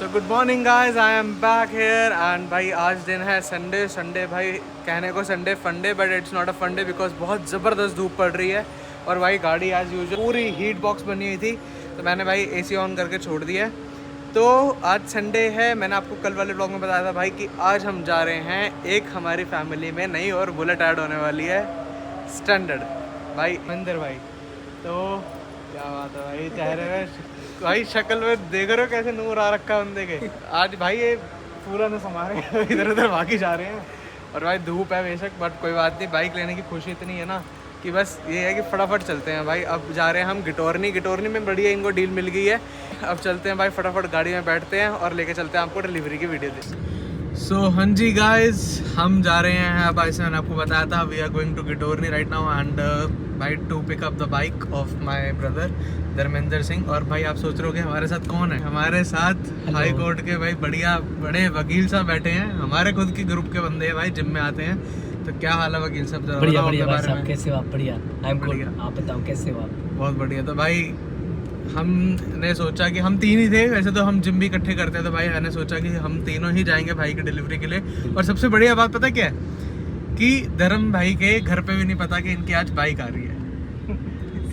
So good morning guys, I am back here and भाई आज दिन है संडे भाई कहने को संडे फंडे बट इट्स नॉट अ फंडे बिकॉज बहुत ज़बरदस्त धूप पड़ रही है। और भाई गाड़ी एज यूजुअल पूरी हीट बॉक्स बनी हुई थी तो मैंने भाई एसी ऑन करके छोड़ दिया। तो आज संडे है, मैंने आपको कल वाले ब्लॉग में बताया था भाई कि आज हम जा रहे हैं एक हमारी फैमिली में नई और बुलेट ऐड होने वाली है स्टैंडर्ड भाई मंदिर भाई। तो क्या बात है भाई, चेहरे में भाई शक्ल में देख रहे हो कैसे नूर आ रखा है बंदे के। आज भाई ये पूरा न समारे इधर उधर भागी जा रहे हैं और भाई धूप है बेशक बट कोई बात नहीं, बाइक लेने की खुशी इतनी है ना कि बस ये है कि फटाफट चलते हैं भाई। अब जा रहे हैं हम गिटोरनी में बढ़िया इनको डील मिल गई है। अब चलते हैं भाई, फटाफट गाड़ी में बैठते हैं और लेके चलते हैं आपको डिलीवरी की वीडियो दे। सो हाँ जी गाइज, हम जा रहे हैं अब, ऐसे मैंने आपको बताया था we are going to Gitorni right now and भाई to pick up the bike of my brother Dharmendra Singh. और भाई आप सोच रहे हो कि हमारे साथ कौन है? हमारे साथ हाई कोर्ट के भाई बढ़िया बड़े वकील साहब बैठे हैं, हमारे खुद के ग्रुप के बंदे हैं भाई, जिम में आते हैं। तो क्या हाल है वकील साहब? जरा बढ़िया बढ़िया भाई साहब, कैसे हो आप? बढ़िया, आई एम गुड, आप बताओ कैसे हो आप? बहुत बढ़िया। तो भाई हमने सोचा कि हम तीन ही थे, वैसे तो हम जिम भी इकट्ठे करते हैं, तो भाई मैंने सोचा कि हम तीनों ही जाएंगे भाई की डिलीवरी के लिए। और सबसे बढ़िया बात पता क्या है कि धर्म भाई के घर पे भी नहीं पता कि इनकी आज बाइक आ रही है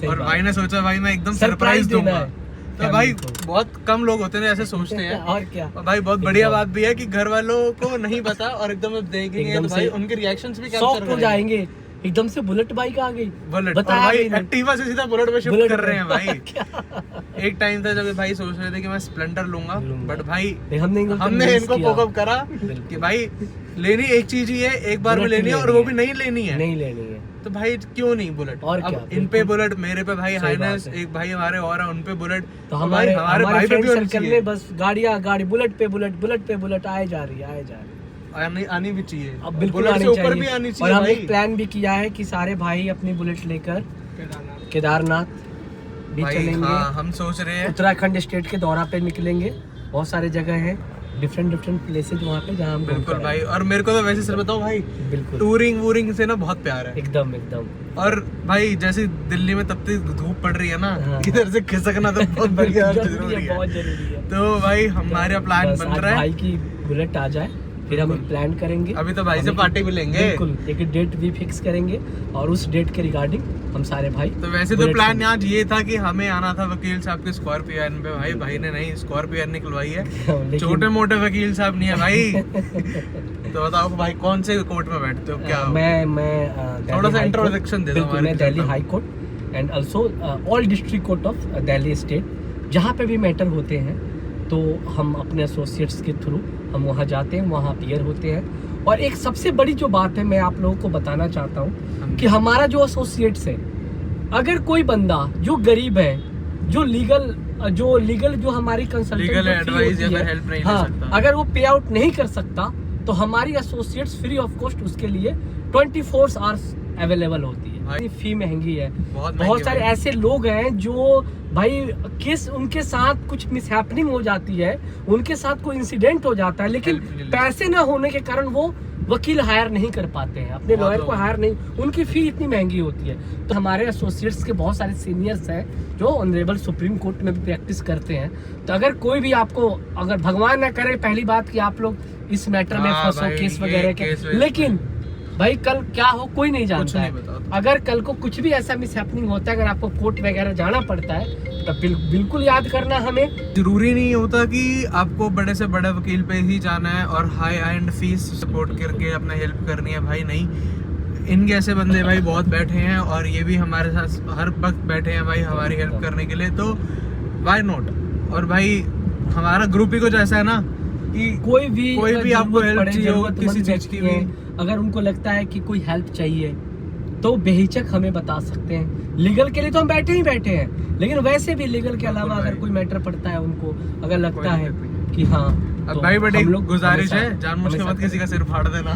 और भाई ने सोचा भाई मैं एकदम सरप्राइज दूंगा। तो भाई बहुत कम लोग होते हैं ऐसे सोचते हैं और क्या। और भाई बहुत बढ़िया बात भी है कि घर वालों को नहीं पता और एकदम देखेंगे तो भाई उनके रिएक्शंस भी शॉक हो जाएंगे, एकदम से बुलेट बाइक आ गई। बुलेट और भाई एक्टिवा से सीधा बुलेट पे शिफ्ट कर रहे हैं भाई। एक टाइम था जब भाई सोच रहे थे कि मैं स्प्लेंडर लूंगा बट भाई हमने इनको कोकअप करा कि भाई लेनी एक चीज ही है, एक बार में लेनी है और वो भी नहीं लेनी है। तो भाई क्यों नहीं बुलेट? और क्या, इन पे बुलेट, मेरे पे भाई हाइनेस, एक भाई हमारे और है उन पे बुलेट। तो हमारे भाई पे भी होनी चाहिए। बस गाड़ी बुलेट पे बुलेट आए जा रही है, आनी भी चाहिए। अब बिल्कुल बुलेट से ऊपर भी आनी चाहिए। और हम एक प्लान भी किया है कि सारे भाई अपनी बुलेट लेकर केदारनाथ भी चलेंगे। हाँ, हम सोच रहे हैं उत्तराखंड स्टेट के दौरा पे निकलेंगे। बहुत सारे जगह हैं, डिफरेंट प्लेसेज वहाँ पे जहाँ हम बिल्कुल भाई। और मेरे को तो वैसे सर बताओ भाई, बिल्कुल टूरिंग से ना बहुत प्यार है एकदम। और भाई जैसे दिल्ली में तब तक धूप पड़ रही है ना, इधर से खिसकना तो बहुत बढ़िया जरूरी है। तो भाई हमारा प्लान बन रहा है भाई की बुलेट आ जाए फिर हम प्लान करेंगे। अभी तो भाई से पार्टी भी लेंगे, बिल्कुल एक डेट भी फिक्स करेंगे और उस डेट के रिगार्डिंग हम सारे भाई। तो वैसे तो प्लान आज ये था कि हमें आना था वकील साहब के स्कॉर्पियो एन पे, भाई ने नहीं स्कॉर्पियो एन निकलवाई है। छोटे मोटे वकील साहब नहीं है भाई। तो बताओ भाई कौन से कोर्ट में बैठते हो? क्या मैं थोड़ा सा इंट्रोडक्शन दे दो। मैं Delhi high court and also all district court of Delhi state, जहाँ पे भी मैटर होते हैं तो हम अपने एसोसिएट्स के थ्रू हम वहाँ जाते हैं, वहाँ अपीयर होते हैं। और एक सबसे बड़ी जो बात है मैं आप लोगों को बताना चाहता हूँ कि हमारा जो एसोसिएट्स है, अगर कोई बंदा जो गरीब है, जो लीगल जो हमारी कंसल्टेंट एडवाइस या फिर हेल्प नहीं ले सकता, अगर वो पे आउट नहीं कर सकता तो हमारी एसोसिएट्स फ्री ऑफ कॉस्ट उसके लिए 24 आवर्स अवेलेबल होती है। फी महंगी है, बहुत सारे ऐसे लोग हैं जो भाई उनके साथ कुछ मिसहैपनिंग हो जाती है, उनके साथ कोई इंसिडेंट हो जाता है, लेकिन पैसे ना होने के कारण वो वकील हायर नहीं कर पाते हैं, अपने लॉयर को हायर नहीं, उनकी फी इतनी महंगी होती है। तो हमारे एसोसिएट्स के बहुत सारे सीनियर्स हैं जो ऑनरेबल सुप्रीम कोर्ट में भी प्रैक्टिस करते हैं। तो अगर कोई भी आपको, अगर भगवान ना करे पहली बात कि आप लोग इस मैटर में फंसो केस वगैरह के, लेकिन भाई कल क्या हो कोई नहीं जानता है। अगर कल को कुछ भी ऐसा मिसहैपनिंग होता है, अगर आपको कोर्ट वगैरह जाना पड़ता है तो बिल्कुल याद करना हमें। जरूरी नहीं होता कि आपको बड़े से बड़े वकील पे ही जाना है और हाई एंड फीस सपोर्ट करके अपना हेल्प करनी है भाई, नहीं। इनके ऐसे बंदे भाई बहुत बैठे हैं और ये भी हमारे साथ हर वक्त बैठे हैं भाई हमारी हेल्प करने के लिए, तो व्हाई नॉट। और भाई हमारा ग्रुप ही कुछ ऐसा है ना कि कोई भी आपको हेल्प चाहिए हो किसी चीज की भी, अगर उनको लगता है कि कोई हेल्प चाहिए तो बेहिचक हमें बता सकते हैं। लीगल के लिए तो हम बैठे हैं, लेकिन वैसे भी लीगल के अलावा अगर कोई मैटर पड़ता है, उनको अगर लगता है कि हाँ, अब तो भाई बड़ी गुजारिश है, जानबूझ के मत किसी का सिर फाड़ देना।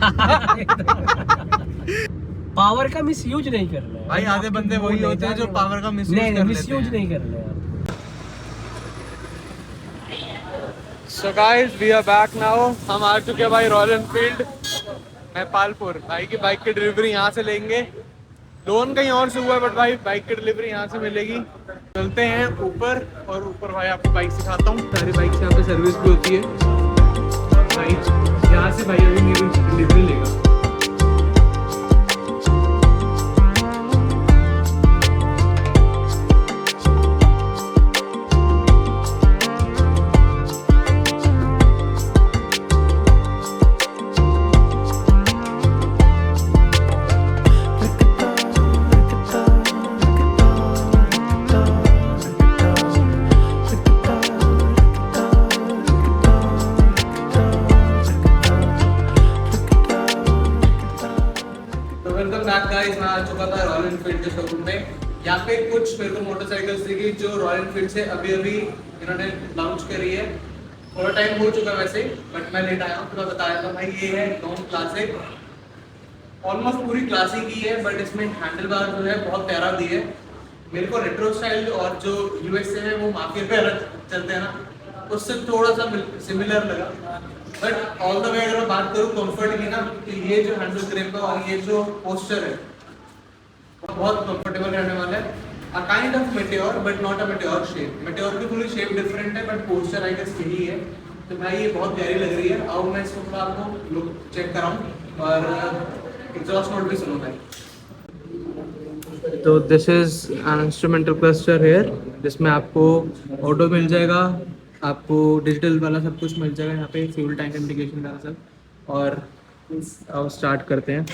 पावर का मिसयूज नहीं कर रहे भाई, आधे बंदे वही होते हैं जो पावर का मिसयूज नहीं कर रहे हैं। So guys, we are back now. हम आ चुके हैं भाई रॉयल एनफील्ड नेपालपुर। भाई की बाइक की डिलीवरी यहाँ से लेंगे, लोन कहीं और से हुआ है बट भाई बाइक की डिलीवरी यहाँ से मिलेगी। चलते हैं ऊपर, और ऊपर भाई आपको बाइक सिखाता हूँ। सारी बाइक से यहाँ पे सर्विस भी होती है। भाई यहाँ से भाई अभी मेरी डिलीवरी लेगा। गाइस मैं आ चुका था रॉयल एनफील्ड के शोरूम में। यहाँ पे कुछ मेरे को मोटरसाइकिल्स दिखी जो रॉयल एनफील्ड से अभी अभी इन्होंने लॉन्च करी है। थोड़ा टाइम हो चुका वैसे, बट मैं लेट आया हूँ। तो मैं बताया था भाई ये है नॉन क्लासिक, ऑलमोस्ट पूरी क्लासिक ही है, बट इसमें हैंडल बार जो है बहुत प्यारा दी है। मेरे को रेट्रो स्टाइल और जो यूएस से है वो माफिया पे अलग चलते हैं ना, उससे थोड़ा सा सिमिलर लगा। बट ऑल द वे अगर मैं बात करूँ कंफर्ट की ना, तो ये जो हैंडल ग्रिप है और ये जो पोस्चर है बहुत कंफर्टेबल रहने वाला है। A kind of Meteor but not a Meteor shape. Meteor की थोड़ी शेप डिफरेंट है, बट पोस्चर आई गेस यही है। तो भाई ये बहुत प्यारी लग रही है। अब मैं इसको थोड़ा आपको लुक चेक कराऊँ और एग्जॉस्ट नोट भी सुनो भाई। तो this is an instrumental cluster here, जिसमें आपको ऑटो मिल जाएगा, आपको डिजिटल वाला सब कुछ मिल जाएगा। यहाँ पे फ्यूल टैंक इंडिकेशन का सब। और अब स्टार्ट करते हैं।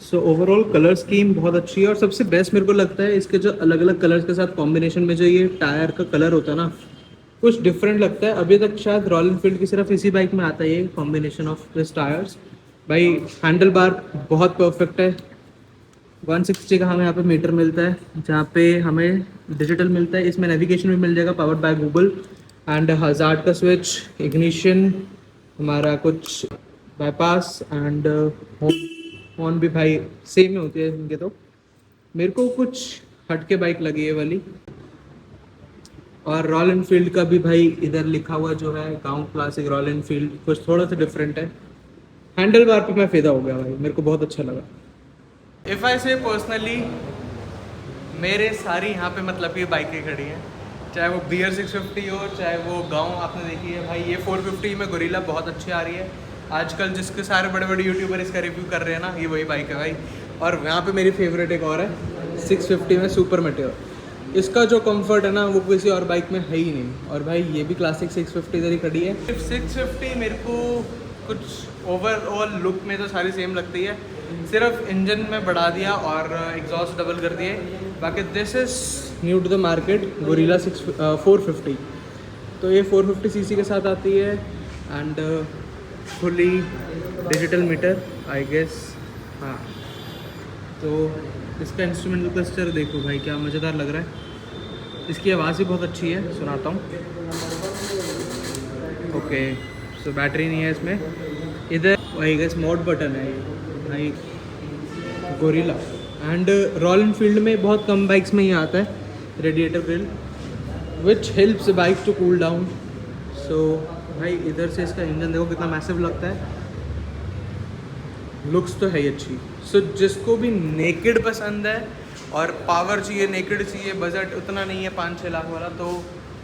सो ओवरऑल कलर स्कीम बहुत अच्छी है। और सबसे बेस्ट मेरे को लगता है इसके जो अलग अलग कलर्स के साथ कॉम्बिनेशन में जो ये टायर का कलर होता है ना, कुछ डिफरेंट लगता है। अभी तक शायद रॉयल एनफील्ड की सिर्फ इसी बाइक में आता है ये कॉम्बिनेशन ऑफ दिस टायर्स। भाई हैंडल बार बहुत परफेक्ट है। 160 का हमें यहाँ पे मीटर मिलता है, जहाँ पे हमें डिजिटल मिलता है। इसमें नेविगेशन भी मिल जाएगा, powered by Google. And hazard का स्विच, इग्निशन, हमारा कुछ बाईपास एंड हॉर्न भी भाई सेम ही होती है इनके। तो मेरे को कुछ हटके बाइक लगी है वाली। और रॉयल एनफील्ड का भी भाई इधर लिखा हुआ जो है गांव क्लासिक रॉयल एनफील्ड, कुछ थोड़ा सा डिफरेंट है। हैंडल बार पे मैं फिदा हो गया भाई, मेरे को बहुत अच्छा लगा। इफ़ आई से पर्सनली, मेरे सारी यहाँ पे मतलब ये बाइकें खड़ी हैं, चाहे वो BR 650 हो, चाहे वो गांव आपने देखी है। भाई ये 450 में गोरिल्ला बहुत अच्छी आ रही है आजकल। जिसके सारे बड़े बड़े यूट्यूबर इसका रिव्यू कर रहे हैं ना, ये वही बाइक है भाई। और यहाँ पे मेरी फेवरेट एक और है 650 में सुपर मेटेओर। इसका जो कंफर्ट है ना वो किसी और बाइक में है ही नहीं। और भाई ये भी क्लासिक 650 इधर ही खड़ी है। 650 मेरे को कुछ ओवरऑल लुक में तो सारी सेम लगती है, सिर्फ इंजन में बढ़ा दिया और एग्जॉस्ट डबल कर दिए। बाकी this is new to the market gorilla 450। तो ये 450 सीसी के साथ आती है and fully digital meter I guess. हाँ, तो इसका इंस्ट्रूमेंटल क्लस्टर देखो भाई क्या मज़ेदार लग रहा है। इसकी आवाज़ भी बहुत अच्छी है, सुनाता हूँ। ओके, सो बैटरी नहीं है इसमें। इधर आई गेस मोड बटन है भाई गोरिल्ला। एंड रॉयल एनफील्ड में बहुत कम बाइक्स में ही आता है radiator grill, which helps bike to cool down. So भाई इधर से इसका इंजन देखो कितना मैसिव लगता है। लुक्स तो है ही अच्छी। सो जिसको भी नेकेड पसंद है और पावर चाहिए, नेकेड चाहिए, बजट उतना नहीं है 5-6 लाख वाला, तो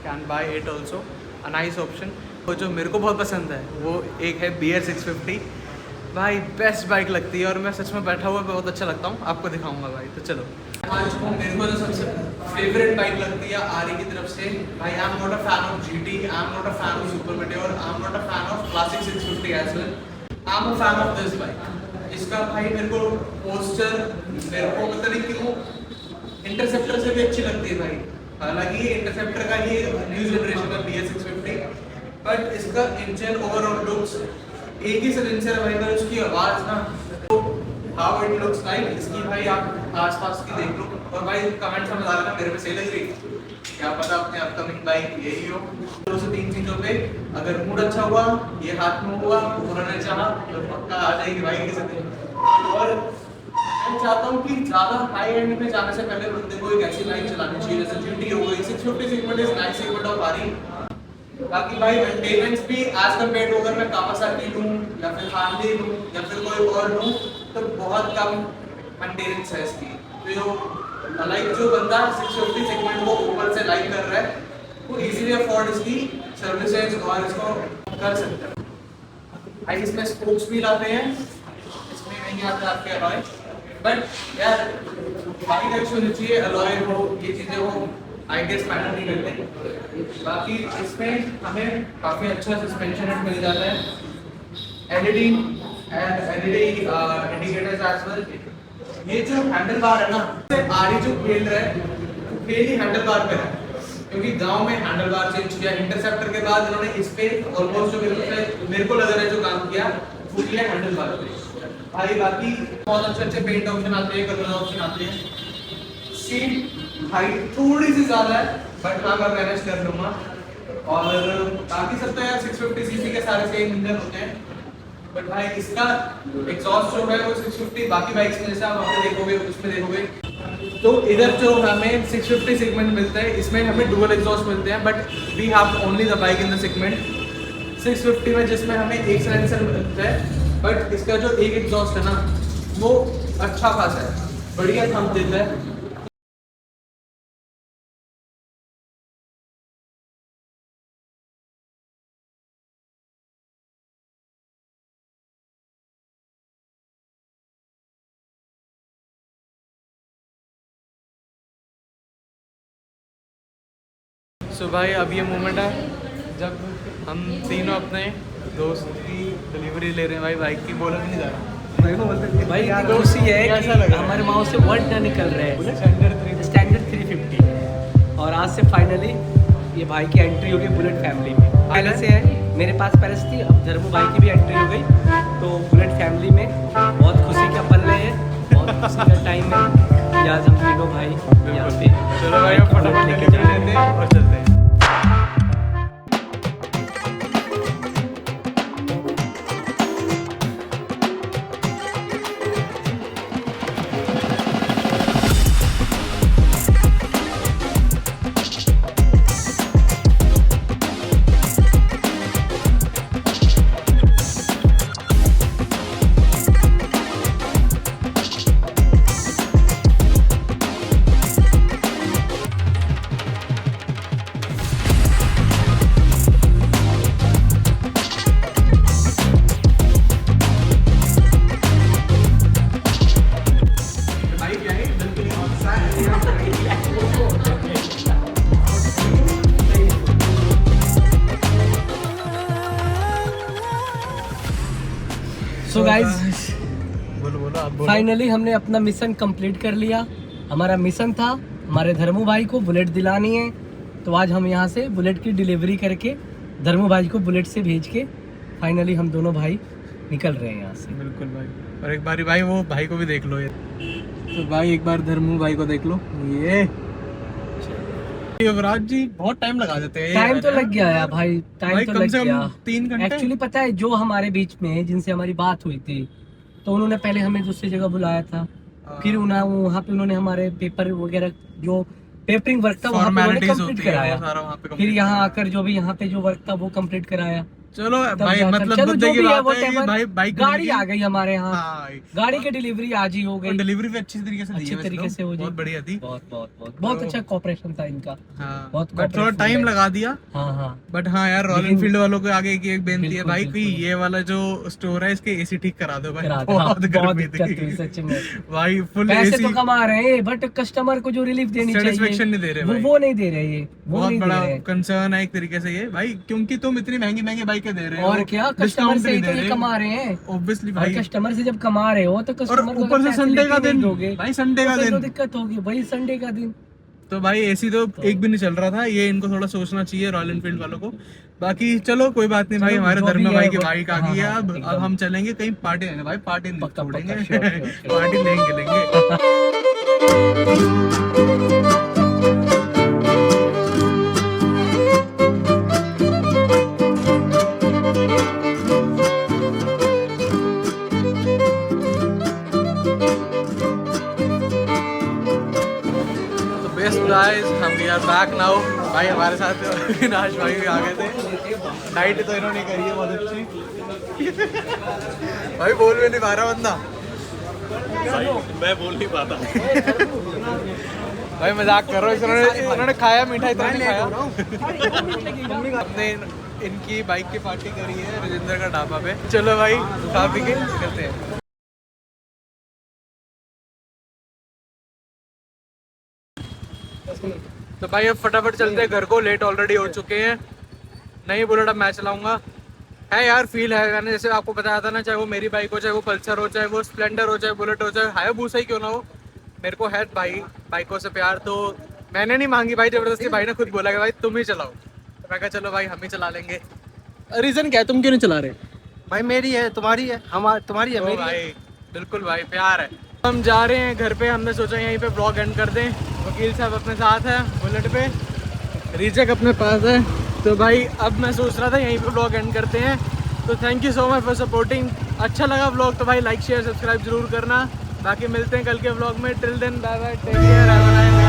can buy it also, a nice option. और जो मेरे को बहुत पसंद है वो एक है BR 650। भाई बेस्ट बाइक लगती है और मैं सच में बैठा हुआ बहुत अच्छा लगता हूँ। आपको दिखाऊंगा भाई, तो चलो। आज मेरे को जो सबसे फेवरेट बाइक लगती है आरी की तरफ से, भाई I am not a fan of GT, I am not a fan of Super Meteor, I am not a fan of Classic 650 as well, I am a fan of this bike. इसका भाई मेरे को posture, मेरे को पता नहीं क्यों interceptor से भी अच्छी लगती है भाई। हालांकि ये इंटरसेप्टर का ही न्यू जनरेशन का BR 650, बट इसका इंजन ओवरऑल लुक्स एक ही सिलेंसर है भाई, पर उसकी आवाज़ ना, तो हाउ इट लुक्स लाइक। इसकी भाई आप आसपास की देख लो और भाई कमेंट्स में बताना मेरे पे सही लग रही है, क्या पता अपने अपकमिंग बाइक यही हो। 2 से 3 चीज़ों पे अगर मूड अच्छा हुआ, ये हाथ में हुआ, उन्होंने चाहा तो पक्का आ जाएगी भाई किसी दिन। और मैं चाहता हूँ कि ज़्यादा हाई एंड में जाने से पहले बंदे को एक ऐसी बाइक चलानी चाहिए जैसे GT हो गई। 650 segment is nice segment of आरी, बाकी भाई मेंटेनेंस भी एज कम्पेयर टू अगर मैं कावासाकी लूँ या फिर हार्ले लूँ या फिर कोई और लूँ तो बहुत कम मेंटेनेंस है इसकी। तो जो बंदा 650 सेगमेंट को ऊपर से लाइक कर रहा है वो इजीली अफोर्ड इसकी सर्विसेज और इसको कर सकता है। भाई इसमें स्पोक्स भी लाते हैं, इसमें नहीं आता आपके अलॉय, बट यार बाकी अच्छी होनी चाहिए, अलॉय हो ये चीज़ें हो, आई गेस मैटर नहीं करते। बाकी इसमें हमें काफ़ी अच्छा सस्पेंशन मिल जाता है, एलईडी इंडिकेटर्स एज वेल। ये जो हैंडल बार है ना, आरी जो खेल रहा है वो खेल ही हैंडल बार पे है, क्योंकि गांव में हैंडल बार चेंज किया इंटरसेप्टर के बाद इन्होंने इस पे ऑलमोस्ट जो मेरे को लग रहा है जो काम किया वो किया हैंडल बार पे। भाई बाकी बहुत अच्छे अच्छे पेंट ऑप्शन आते हैं, कलर ऑप्शन आते हैं। सीट हाइट थोड़ी सी ज़्यादा है बट हाँ मैं मैनेज कर लूँगा। और बाकी सब तो यार 650 सीसी के सारे सेम इंजन होते हैं, बट भाई इसका एग्जॉस्ट जो है वो 650 बाकी बाइक्स में जैसे आप वहाँ पे देखोगे उसमें देखोगे तो इधर जो हमें 650 सेगमेंट मिलता है इसमें हमें डुअल एग्जॉस्ट मिलते हैं, but we have only the bike in the segment 650 में जिसमें हमें एक साइलेंसर मिलता है, बट इसका जो एक एग्जॉस्ट है ना वो अच्छा खासा है, बढ़िया थंब देता है। सो भाई अब ये मोमेंट है जब हम तीनों अपने दोस्त की डिलीवरी ले रहे हैं। भाई बाइक की बोला भी नहीं जा रहा भाई खुशी है कि हमारे माओ से वर्ड ना निकल रहे हैं, स्टैंडर्ड 350। और आज से फाइनली ये भाई की एंट्री हो गई बुलेट फैमिली में। पहले से है मेरे पास पैलेस थी, अब धर्मू भाई की भी एंट्री हो गई, तो बुलेट फैमिली में बहुत खुशी का पल रहे हैं, बहुत खुशी का टाइम है कि आज हम तीनों भाई यहाँ पे। चलो भाई अब फटाफट लेके लेते हैं और चलते हैं। सो गाइस फाइनली हमने अपना मिशन कंप्लीट कर लिया। हमारा मिशन था हमारे धर्मू भाई को बुलेट दिलानी है, तो आज हम यहाँ से बुलेट की डिलीवरी करके धर्मू भाई को बुलेट से भेज के फाइनली हम दोनों भाई निकल रहे हैं यहाँ से। बिल्कुल भाई, और एक बारी भाई वो भाई को भी देख लो ये, तो भाई एक बार धर्मू भाई को देख लो। ये युवराज जी बहुत टाइम लगा देते हैं। टाइम तो लग गया यार भाई, टाइम तो लग गया 3 घंटे। एक्चुअली पता है जो हमारे बीच में जिनसे हमारी बात हुई थी तो उन्होंने पहले हमें दूसरी जगह बुलाया था, फिर वहाँ पे उन्होंने हमारे पेपर वगैरह जो पेपरिंग वर्क था वहाँ पे कंप्लीट कराया, फिर यहाँ आकर जो भी यहाँ पे जो वर्क था वो कंप्लीट कराया। चलो भाई मतलब मुद्दे की बात है कि भाई बाइक गाड़ी आ गई हमारे यहाँ, हाँ, गाड़ी की डिलीवरी आज ही हो गई, डिलीवरी भी अच्छी तरीके से अच्छी तरीके से हो बहुत बढ़िया थी, बहुत अच्छा कोऑपरेशन था इनका। हाँ, बहुत बट थोड़ा टाइम लगा दिया। हाँ बट हाँ यार रॉयल एनफील्ड वालों को आगे की एक बेनती है भाई कि ये वाला जो स्टोर है इसके एसी ठीक करा दो भाई, बहुत गर्मी थी सच में भाई, फुल पैसे एसी तो कमा रहे हैं बट कस्टमर को जो रिलीफ देनी चाहिए सेटिस्फेक्शन नहीं दे रहे भाई, वो नहीं दे रहे ये, बहुत बड़ा कंसर्न है एक तरीके से ये भाई, क्योंकि तुम इतनी महंगी महंगी बाइकें दे रहे हो और क्या कस्टमर से ही तो ये कमा रहे हैं ऑब्वियसली भाई, कस्टमर से जब कमा रहे हो तो कस्टमर को ऊपर से संडे का दिन भाई, संडे का दिन तो दिक्कत होगी भाई, संडे का दिन तो भाई एसी तो एक भी नहीं चल रहा था, ये इनको थोड़ा सोचना चाहिए रॉयल एनफील्ड वालों को। बाकी चलो कोई बात नहीं भाई, हमारे धर्म भाई की बाइक आ गई है, अब हम चलेंगे कहीं पार्टी लेने भाई, पार्टी नहीं छोड़ेंगे पार्टी लेंगे। गाइस हम वी आर बैक नाउ। भाई हमारे साथ विनाश भाई भी आ गए थे, डाइट तो इन्होंने करी है बहुत अच्छी। भाई बोल भी नहीं पा रहा बंदा। मैं बोल नहीं पाता। भाई मजाक कर रहा हूँ, इन्होंने खाया मीठा इतना नहीं खाया। हमने इनकी बाइक की पार्टी करी है राजेंद्र का ढाबा पे। चलो भाई खा पी के निकलते हैं। तो भाई अब फटाफट चलते हैं घर को, लेट ऑलरेडी हो चुके हैं। नहीं बुलेट अब मैं चलाऊंगा। है यार फील है, मैंने जैसे आपको बताया था ना, चाहे वो मेरी बाइक हो, चाहे वो पल्सर हो, चाहे वो स्प्लेंडर हो, चाहे बुलेट हो, चाहे हायाबुसा ही क्यों ना हो, मेरे को है भाई बाइकों से प्यार। तो मैंने नहीं मांगी भाई जबरदस्ती, भाई ने खुद बोला कि भाई तुम ही चलाओ। तो मैं कहा चलो भाई हम ही चला लेंगे। रीजन क्या है, तुम क्यों नहीं चला रहे? भाई मेरी है, तुम्हारी है, हमारी, तुम्हारी है, ओ मेरी भाई बिल्कुल भाई प्यार है। हम जा रहे हैं घर पे, हमने सोचा यहीं पे ब्लॉग एंड कर दें। वकील साहब अपने साथ है बुलेट पे, रीचक अपने पास है। तो भाई अब मैं सोच रहा था यहीं पे ब्लॉग एंड करते हैं। तो thank you so much for supporting. अच्छा लगा ब्लॉग तो भाई लाइक शेयर सब्सक्राइब जरूर करना। बाकी मिलते हैं कल के ब्लॉग में। Till then bye bye, take care, have a nice day.